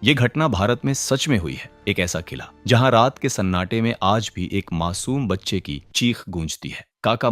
ये घटना भारत में सच में हुई है। एक ऐसा किला जहां रात के सन्नाटे में आज भी एक मासूम बच्चे की चीख गूंजती है, काका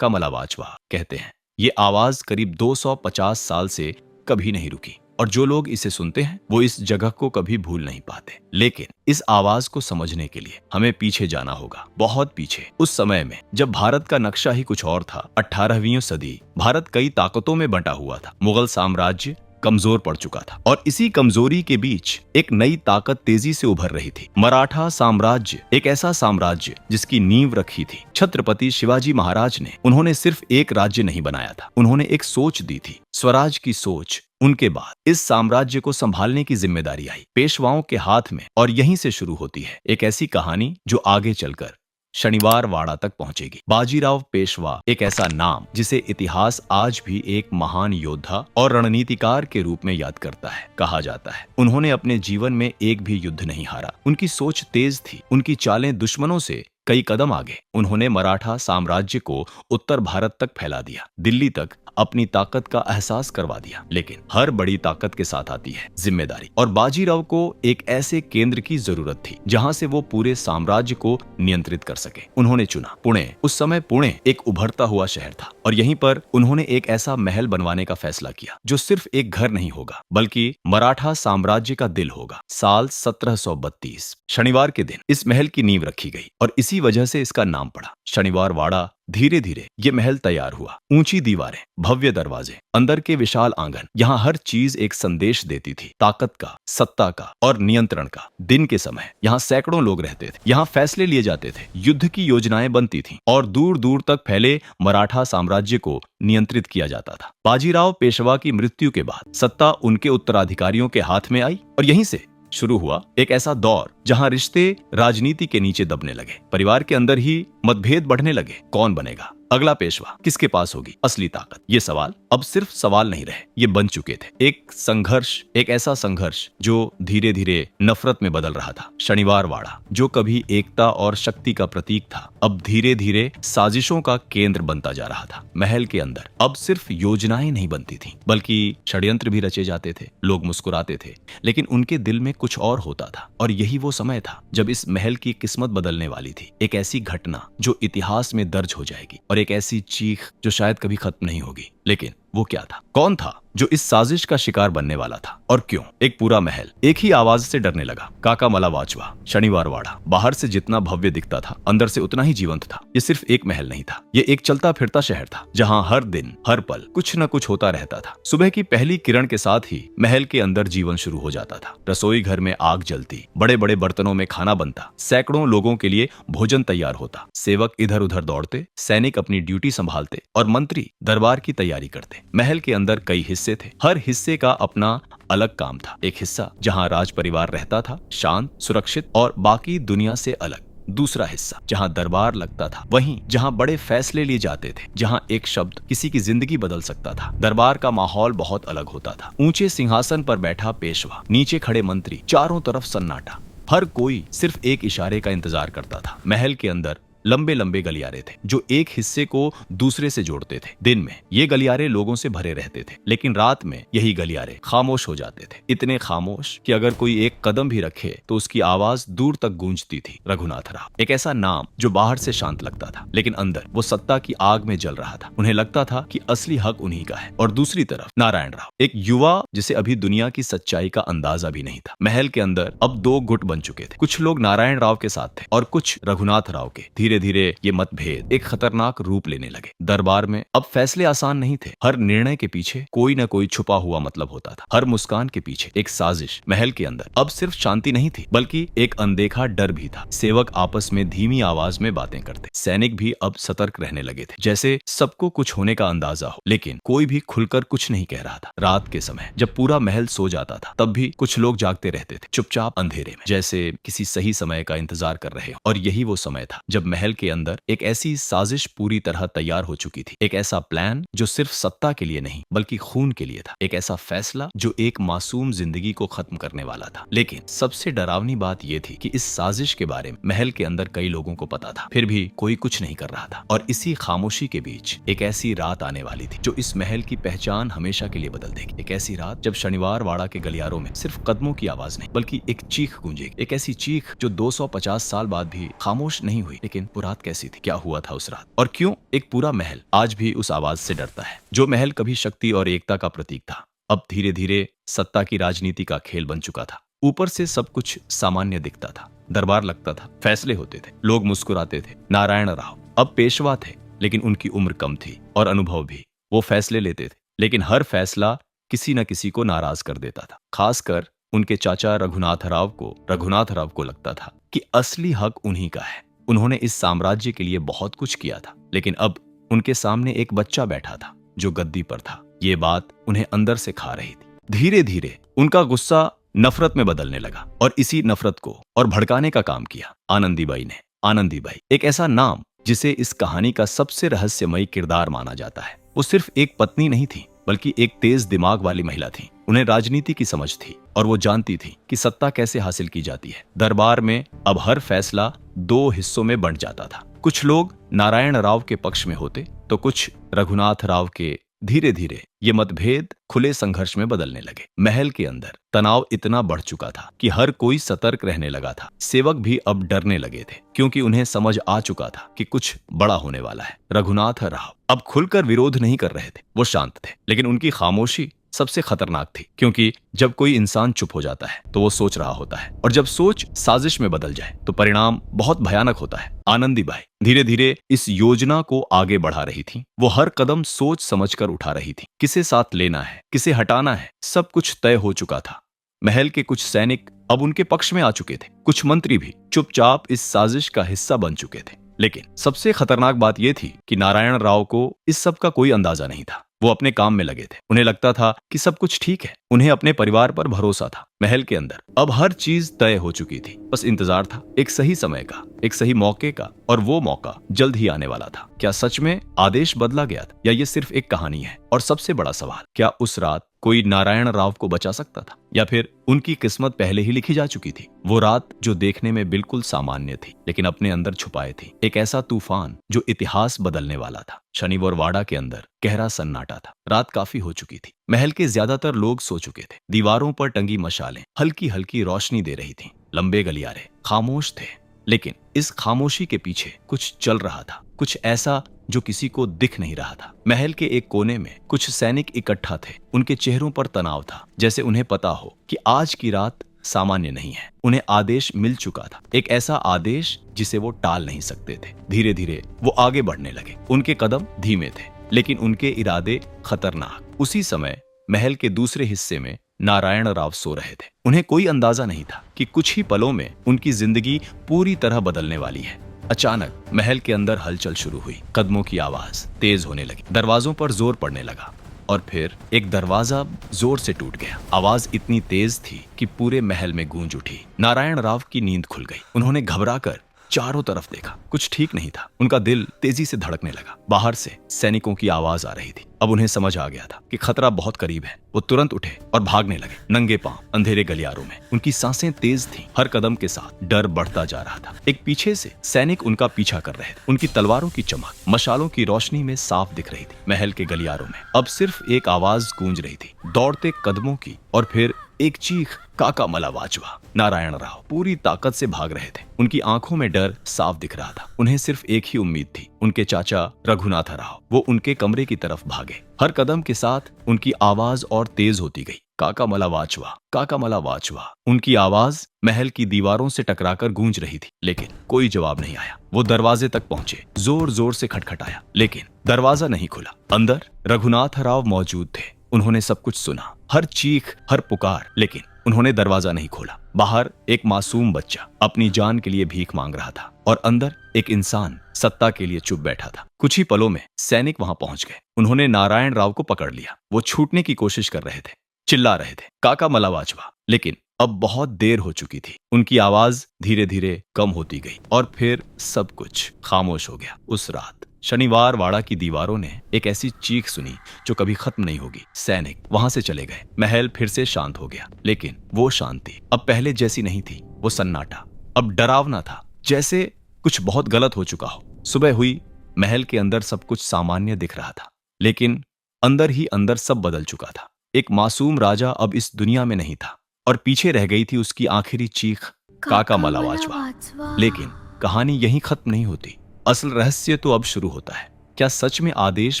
मलावाचवा कहते हैं। ये आवाज करीब 250 साल से कभी नहीं रुकी और जो लोग इसे सुनते हैं वो इस जगह को कभी भूल नहीं पाते। लेकिन इस आवाज को समझने के लिए हमें पीछे जाना होगा, बहुत पीछे, उस समय में जब भारत का नक्शा ही कुछ और था। 18वीं सदी, भारत कई ताकतों में बंटा हुआ था। मुगल साम्राज्य कमजोर पड़ चुका था और इसी कमजोरी के बीच एक नई ताकत तेजी से उभर रही थी। मराठा साम्राज्य, एक ऐसा साम्राज्य जिसकी नींव रखी थी छत्रपति शिवाजी महाराज ने। उन्होंने सिर्फ एक राज्य नहीं बनाया था, उन्होंने एक सोच दी थी, स्वराज की सोच। उनके बाद इस साम्राज्य को संभालने की जिम्मेदारी आई पेशवाओं के हाथ में और यहीं से शुरू होती है एक ऐसी कहानी जो आगे चलकर शनिवार वाड़ा तक पहुंचेगी। बाजीराव पेशवा, एक ऐसा नाम जिसे इतिहास आज भी एक महान योद्धा और रणनीतिकार के रूप में याद करता है। कहा जाता है उन्होंने अपने जीवन में एक भी युद्ध नहीं हारा। उनकी सोच तेज थी, उनकी चालें दुश्मनों से कई कदम आगे। उन्होंने मराठा साम्राज्य को उत्तर भारत तक फैला दिया, दिल्ली तक अपनी ताकत का एहसास करवा दिया। लेकिन हर बड़ी ताकत के साथ आती है जिम्मेदारी और बाजीराव को एक ऐसे केंद्र की जरूरत थी जहां से वो पूरे साम्राज्य को नियंत्रित कर सके। उन्होंने चुना पुणे। उस समय पुणे एक उभरता हुआ शहर था और यहीं पर उन्होंने एक ऐसा महल बनवाने का फैसला किया जो सिर्फ एक घर नहीं होगा बल्कि मराठा साम्राज्य का दिल होगा। साल 1732 शनिवार के दिन इस महल की नींव रखी गई और इसी वजह से इसका नाम पड़ा शनिवार वाड़ा। धीरे धीरे ये महल तैयार हुआ। ऊंची दीवारें, भव्य दरवाजे, अंदर के विशाल आंगन, यहाँ हर चीज एक संदेश देती थी, ताकत का, सत्ता का और नियंत्रण का। दिन के समय यहाँ सैकड़ों लोग रहते थे, यहाँ फैसले लिए जाते थे, युद्ध की योजनाएं बनती थीं और दूर दूर तक फैले मराठा साम्राज्य को नियंत्रित किया जाता था। बाजीराव पेशवा की मृत्यु के बाद सत्ता उनके उत्तराधिकारियों के हाथ में आई और यहीं से शुरू हुआ एक ऐसा दौर जहां रिश्ते राजनीति के नीचे दबने लगे, परिवार के अंदर ही मतभेद बढ़ने लगे। कौन बनेगा अगला पेशवा, किसके पास होगी असली ताकत? ये सवाल अब सिर्फ सवाल नहीं रहे, ये बन चुके थे एक संघर्ष, एक ऐसा संघर्ष जो धीरे धीरे नफरत में बदल रहा था। शनिवार वाड़ा जो कभी एकता और शक्ति का प्रतीक था, अब धीरे धीरे साजिशों का केंद्र बनता जा रहा था। महल के अंदर अब सिर्फ योजनाएं नहीं बनती थीं, बल्कि षड्यंत्र भी रचे जाते थे। लोग मुस्कुराते थे, लेकिन उनके दिल में कुछ और होता था। और यही वो समय था जब इस महल की किस्मत बदलने वाली थी। एक ऐसी घटना जो इतिहास में दर्ज हो जाएगी और एक ऐसी चीख जो शायद कभी खत्म नहीं होगी। लेकिन वो क्या था? कौन था जो इस साजिश का शिकार बनने वाला था और क्यों? एक पूरा महल एक ही आवाज से डरने लगा, काका मलावाचवा। शनिवार वाड़ा बाहर से जितना भव्य दिखता था, अंदर से उतना ही जीवंत था। ये सिर्फ एक महल नहीं था, ये एक चलता फिरता शहर था जहां हर दिन हर पल कुछ न कुछ होता रहता था। सुबह की पहली किरण के साथ ही महल के अंदर जीवन शुरू हो जाता था। रसोई घर में आग जलती, बड़े बड़े बर्तनों में खाना बनता, सैकड़ों लोगों के लिए भोजन तैयार होता, सेवक इधर उधर दौड़ते, सैनिक अपनी ड्यूटी संभालते और मंत्री दरबार की तैयारी करते। महल के अंदर कई हिस्से थे, हर हिस्से का अपना अलग काम था। एक हिस्सा जहां राज परिवार रहता था, शांत, सुरक्षित और बाकी दुनिया से अलग। दूसरा हिस्सा जहां दरबार लगता था, वहीं जहां बड़े फैसले लिए जाते थे, जहां एक शब्द किसी की जिंदगी बदल सकता था। दरबार का माहौल बहुत अलग होता था। ऊंचे सिंहासन पर बैठा पेशवा, नीचे खड़े मंत्री, चारों तरफ सन्नाटा। हर कोई सिर्फ एक इशारे का इंतजार करता था। महल के अंदर लंबे लंबे गलियारे थे जो एक हिस्से को दूसरे से जोड़ते थे। दिन में ये गलियारे लोगों से भरे रहते थे, लेकिन रात में यही गलियारे खामोश हो जाते थे। इतने खामोश कि अगर कोई एक कदम भी रखे तो उसकी आवाज दूर तक गूंजती थी। रघुनाथ राव, एक ऐसा नाम जो बाहर से शांत लगता था, लेकिन अंदर वो सत्ता की आग में जल रहा था। उन्हें लगता था कि असली हक उन्हीं का है। और दूसरी तरफ नारायण राव, एक युवा जिसे अभी दुनिया की सच्चाई का अंदाजा भी नहीं था। महल के अंदर अब दो गुट बन चुके थे, कुछ लोग नारायण राव के साथ थे और कुछ रघुनाथ राव के। धीरे धीरे ये मतभेद एक खतरनाक रूप लेने लगे। दरबार में अब फैसले आसान नहीं थे। हर निर्णय के पीछे कोई न कोई छुपा हुआ मतलब होता था, हर मुस्कान के पीछे एक साजिश। महल के अंदर अब सिर्फ शांति नहीं थी, बल्कि एक अनदेखा डर भी था। सेवक आपस में धीमी आवाज में बातें करते, सैनिक भी अब सतर्क रहने लगे थे, जैसे सबको कुछ होने का अंदाजा हो, लेकिन कोई भी खुलकर कुछ नहीं कह रहा था। रात के समय जब पूरा महल सो जाता था, तब भी कुछ लोग जागते रहते थे, चुपचाप अंधेरे में, जैसे किसी सही समय का इंतजार कर रहे हो। और यही वो समय था जब महल महल के अंदर एक ऐसी साजिश पूरी तरह तैयार हो चुकी थी। एक ऐसा प्लान जो सिर्फ सत्ता के लिए नहीं बल्कि खून के लिए था। एक ऐसा फैसला जो एक मासूम जिंदगी को खत्म करने वाला था। लेकिन सबसे डरावनी बात यह थी कि इस साजिश के बारे में महल के अंदर कई लोगों को पता था, फिर भी कोई कुछ नहीं कर रहा था। और इसी खामोशी के बीच एक ऐसी रात आने वाली थी जो इस महल की पहचान हमेशा के लिए बदल देगी। एक ऐसी रात जब शनिवार वाड़ा के गलियारों में सिर्फ कदमों की आवाज नहीं बल्कि एक चीख गूंजेगी। एक ऐसी चीख जो 250 साल बाद भी खामोश नहीं हुई। लेकिन वो रात कैसी थी, क्या हुआ था उस रात, और क्यों एक पूरा महल आज भी उस आवाज से डरता है। जो महल कभी शक्ति और एकता का प्रतीक था, अब धीरे धीरे सत्ता की राजनीति का खेल बन चुका था। ऊपर से सब कुछ सामान्य दिखता था, दरबार लगता था, फैसले होते थे, लोग मुस्कुराते थे। नारायण राव अब पेशवा थे, लेकिन उनकी उम्र कम थी और अनुभव भी। वो फैसले लेते थे, लेकिन हर फैसला किसी न किसी को नाराज कर देता था। खासकर उनके चाचा रघुनाथ राव को लगता था कि असली हक उन्हीं का है। उन्होंने इस साम्राज्य के लिए बहुत कुछ किया था, लेकिन अब उनके सामने एक बच्चा बैठा था जो गद्दी पर था। ये बात उन्हें अंदर से खा रही थी। धीरे धीरे उनका गुस्सा नफरत में बदलने लगा और इसी नफरत को और भड़काने का काम किया आनंदीबाई ने। आनंदीबाई एक ऐसा नाम जिसे इस कहानी का सबसे रहस्यमयी किरदार माना जाता है। वो सिर्फ एक पत्नी नहीं थी बल्कि एक तेज दिमाग वाली महिला थी। उन्हें राजनीति की समझ थी और वो जानती थी कि सत्ता कैसे हासिल की जाती है। दरबार में अब हर फैसला 2 हिस्सों में बंट जाता था। कुछ लोग नारायण राव के पक्ष में होते तो कुछ रघुनाथ राव के। धीरे धीरे ये मतभेद खुले संघर्ष में बदलने लगे। महल के अंदर तनाव इतना बढ़ चुका था कि हर कोई सतर्क रहने लगा था। सेवक भी अब डरने लगे थे, क्योंकि उन्हें समझ आ चुका था कि कुछ बड़ा होने वाला है। रघुनाथ राव अब खुलकर विरोध नहीं कर रहे थे, वो शांत थे, लेकिन उनकी खामोशी सबसे खतरनाक थी, क्योंकि जब कोई इंसान चुप हो जाता है तो वो सोच रहा होता है, और जब सोच साजिश में बदल जाए तो परिणाम बहुत भयानक होता है। आनंदीबाई धीरे धीरे इस योजना को आगे बढ़ा रही थी। वो हर कदम सोच समझकर उठा रही थी। किसे साथ लेना है, किसे हटाना है, सब कुछ तय हो चुका था। महल के कुछ सैनिक अब उनके पक्ष में आ चुके थे, कुछ मंत्री भी चुपचाप इस साजिश का हिस्सा बन चुके थे। लेकिन सबसे खतरनाक बात यह थी कि नारायण राव को इस सब का कोई अंदाजा नहीं था। वो अपने काम में लगे थे। उन्हें लगता था कि सब कुछ ठीक है। उन्हें अपने परिवार पर भरोसा था। महल के अंदर अब हर चीज तय हो चुकी थी। बस इंतजार था एक सही समय का, एक सही मौके का, और वो मौका जल्द ही आने वाला था। क्या सच में आदेश बदला गया था, या ये सिर्फ एक कहानी है? और सबसे बड़ा सवाल, क्या उस रात कोई नारायण राव को बचा सकता था, या फिर उनकी किस्मत पहले ही लिखी जा चुकी थी? वो रात जो देखने में बिल्कुल सामान्य थी, लेकिन अपने अंदर छुपाए थी एक ऐसा तूफान जो इतिहास बदलने वाला था। शनिवार वाड़ा के अंदर गहरा सन्नाटा था। रात काफी हो चुकी थी। महल के ज्यादातर लोग सो चुके थे। दीवारों पर टंगी मशालें हल्की हल्की रोशनी दे रही थीं। लंबे गलियारे खामोश थे, लेकिन इस खामोशी के पीछे कुछ चल रहा था, कुछ ऐसा जो किसी को दिख नहीं रहा था। महल के एक कोने में कुछ सैनिक इकट्ठा थे। उनके चेहरों पर तनाव था, जैसे उन्हें पता हो कि आज की रात सामान्य नहीं है। उन्हें आदेश मिल चुका था, एक ऐसा आदेश जिसे वो टाल नहीं सकते थे। धीरे धीरे वो आगे बढ़ने लगे। उनके कदम धीमे थे, लेकिन उनके इरादे खतरनाक। उसी समय महल के दूसरे हिस्से में नारायण राव सो रहे थे। उन्हें कोई अंदाजा नहीं था कि कुछ ही पलों में उनकी जिंदगी पूरी तरह बदलने वाली है। अचानक महल के अंदर हलचल शुरू हुई। कदमों की आवाज तेज होने लगी, दरवाजों पर जोर पड़ने लगा, और फिर एक दरवाजा जोर से टूट गया। आवाज इतनी तेज थी कि पूरे महल में गूंज उठी। नारायण राव की नींद खुल गई। उन्होंने घबराकर चारों तरफ देखा, कुछ ठीक नहीं था। उनका दिल तेजी से धड़कने लगा। बाहर से सैनिकों की आवाज आ रही थी। अब उन्हें समझ आ गया था कि खतरा बहुत करीब है। वो तुरंत उठे और भागने लगे, नंगे पांव, अंधेरे गलियारों में। उनकी सांसें तेज थीं। हर कदम के साथ डर बढ़ता जा रहा था। एक पीछे से सैनिक उनका पीछा कर रहे थे। उनकी तलवारों की चमक मशालों की रोशनी में साफ दिख रही थी। महल के गलियारों में अब सिर्फ एक आवाज गूंज रही थी, दौड़ते कदमों की, और फिर एक चीख, काका मलावाचवा। नारायण राव पूरी ताकत से भाग रहे थे। उनकी आंखों में डर साफ दिख रहा था। उन्हें सिर्फ एक ही उम्मीद थी, उनके चाचा रघुनाथ राव। वो उनके कमरे की तरफ भागे। हर कदम के साथ उनकी आवाज और तेज होती गई। काका मलावाचवा, काका मलावाचवा। उनकी आवाज महल की दीवारों से टकराकर गूंज रही थी, लेकिन कोई जवाब नहीं आया। वो दरवाजे तक पहुंचे, जोर जोर से खटखटाया, लेकिन दरवाजा नहीं खुला। अंदर रघुनाथ राव मौजूद थे। उन्होंने सब कुछ सुना, हर चीख, हर पुकार, लेकिन उन्होंने दरवाजा नहीं खोला। बाहर एक मासूम बच्चा अपनी जान के लिए भीख मांग रहा था, और अंदर एक इंसान सत्ता के लिए चुप बैठा था। कुछ ही पलों में सैनिक वहां पहुंच गए। उन्होंने नारायण राव को पकड़ लिया। वो छूटने की कोशिश कर रहे थे, चिल्ला रहे थे, काका मलावाचवा, लेकिन अब बहुत देर हो चुकी थी। उनकी आवाज धीरे धीरे कम होती गई और फिर सब कुछ खामोश हो गया। उस रात शनिवार वाड़ा की दीवारों ने एक ऐसी चीख सुनी जो कभी खत्म नहीं होगी। सैनिक वहां से चले गए। महल फिर से शांत हो गया, लेकिन वो शांति अब पहले जैसी नहीं थी। वो सन्नाटा अब डरावना था, जैसे कुछ बहुत गलत हो चुका हो। सुबह हुई, महल के अंदर सब कुछ सामान्य दिख रहा था, लेकिन अंदर ही अंदर सब बदल चुका था। एक मासूम राजा अब इस दुनिया में नहीं था और पीछे रह गई थी उसकी आखिरी चीख, काका मलावाचवा। लेकिन कहानी यहीं खत्म नहीं होती। असल रहस्य तो अब शुरू होता है। क्या सच में आदेश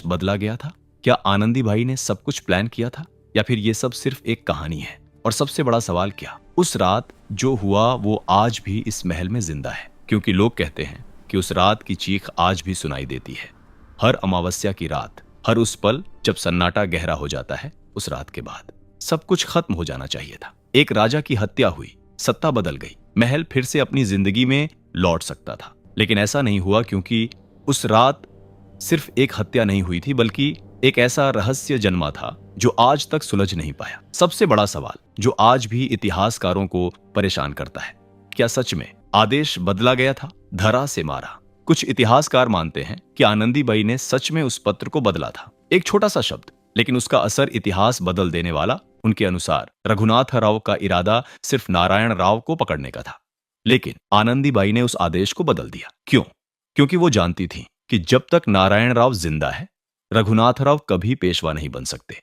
बदला गया था? क्या आनंदीबाई ने सब कुछ प्लान किया था, या फिर ये सब सिर्फ एक कहानी है? और सबसे बड़ा सवाल, क्या उस रात जो हुआ वो आज भी इस महल में जिंदा है? क्योंकि लोग कहते हैं कि उस रात की चीख आज भी सुनाई देती है। हर अमावस्या की रात, हर उस पल जब सन्नाटा गहरा हो जाता है, उस रात के बाद सब कुछ खत्म हो जाना चाहिए था। एक राजा की हत्या हुई, सत्ता बदल गई, महल फिर से अपनी जिंदगी में लौट सकता था। लेकिन ऐसा नहीं हुआ, क्योंकि उस रात सिर्फ एक हत्या नहीं हुई थी, बल्कि एक ऐसा रहस्य जन्मा था जो आज तक सुलझ नहीं पाया। सबसे बड़ा सवाल जो आज भी इतिहासकारों को परेशान करता है, क्या सच में आदेश बदला गया था? धरा से मारा। कुछ इतिहासकार मानते हैं कि आनंदीबाई ने सच में उस पत्र को बदला था। एक छोटा सा शब्द, लेकिन उसका असर इतिहास बदल देने वाला। उनके अनुसार रघुनाथ राव का इरादा सिर्फ नारायण राव को पकड़ने का था, लेकिन आनंदीबाई ने उस आदेश को बदल दिया। क्यों? क्योंकि वो जानती थी कि जब तक नारायण राव जिंदा है, रघुनाथ राव कभी पेशवा नहीं बन सकते।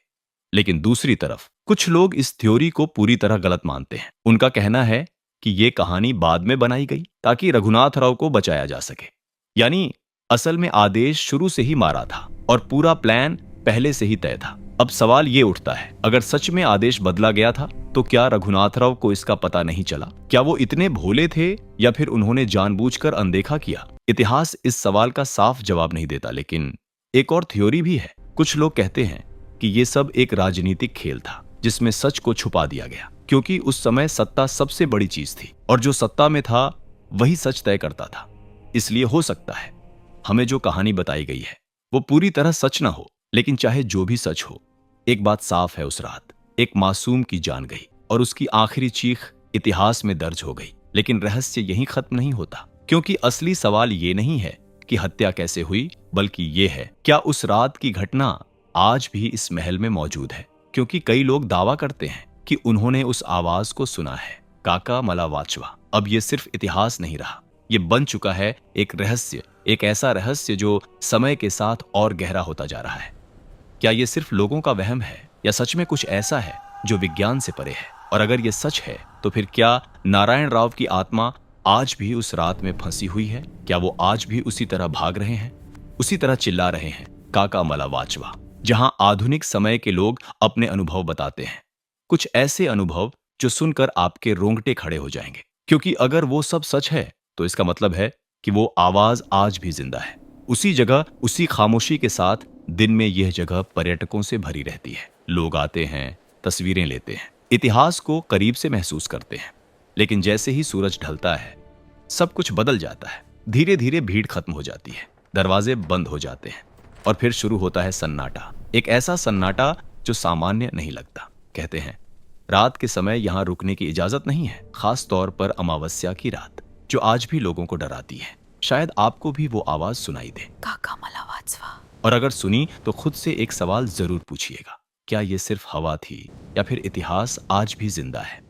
लेकिन दूसरी तरफ कुछ लोग इस थ्योरी को पूरी तरह गलत मानते हैं। उनका कहना है कि ये कहानी बाद में बनाई गई ताकि रघुनाथ राव को बचाया जा सके। यानी असल में आदेश शुरू से ही मारा था और पूरा प्लान पहले से ही तय था। अब सवाल ये उठता है, अगर सच में आदेश बदला गया था तो क्या रघुनाथ राव को इसका पता नहीं चला? क्या वो इतने भोले थे, या फिर उन्होंने जानबूझकर अनदेखा किया? इतिहास इस सवाल का साफ जवाब नहीं देता, लेकिन एक और थ्योरी भी है। कुछ लोग कहते हैं कि ये सब एक राजनीतिक खेल था जिसमें सच को छुपा दिया गया, क्योंकि उस समय सत्ता सबसे बड़ी चीज थी और जो सत्ता में था वही सच तय करता था। इसलिए हो सकता है हमें जो कहानी बताई गई है वो पूरी तरह सच ना हो, लेकिन चाहे जो भी सच हो, एक बात साफ है, उस रात एक मासूम की जान गई और उसकी आखिरी चीख इतिहास में दर्ज हो गई। लेकिन रहस्य यहीं खत्म नहीं होता, क्योंकि असली सवाल ये नहीं है कि हत्या कैसे हुई, बल्कि ये है, क्या उस रात की घटना आज भी इस महल में मौजूद है? क्योंकि कई लोग दावा करते हैं कि उन्होंने उस आवाज को सुना है, काका मलावाचवा। अब ये सिर्फ इतिहास नहीं रहा, ये बन चुका है एक रहस्य, एक ऐसा रहस्य जो समय के साथ और गहरा होता जा रहा है। क्या ये सिर्फ लोगों का वहम है, या सच में कुछ ऐसा है जो विज्ञान से परे है? और अगर ये सच है तो फिर क्या नारायण राव की आत्मा आज भी उस रात में फंसी हुई है? क्या वो आज भी उसी तरह भाग रहे हैं, उसी तरह चिल्ला रहे हैं, काका मलावाचवा? जहां आधुनिक समय के लोग अपने अनुभव बताते हैं, कुछ ऐसे अनुभव जो सुनकर आपके रोंगटे खड़े हो जाएंगे। क्योंकि अगर वो सब सच है तो इसका मतलब है कि वो आवाज आज भी जिंदा है, उसी जगह, उसी खामोशी के साथ। दिन में यह जगह पर्यटकों से भरी रहती है। लोग आते हैं, तस्वीरें लेते हैं, इतिहास को करीब से महसूस करते हैं। लेकिन जैसे ही सूरज ढलता है, सब कुछ बदल जाता है। धीरे धीरे भीड़ खत्म हो जाती है, दरवाजे बंद हो जाते हैं और फिर शुरू होता है सन्नाटा। एक ऐसा सन्नाटा जो सामान्य नहीं लगता। कहते हैं रात के समय यहां रुकने की इजाजत नहीं है, खास तौर पर अमावस्या की रात, जो आज भी लोगों को डराती है। शायद आपको भी वो आवाज सुनाई दे, काका मलावाचवा। और अगर सुनी तो खुद से एक सवाल जरूर पूछिएगा, क्या ये सिर्फ हवा थी, या फिर इतिहास आज भी जिंदा है?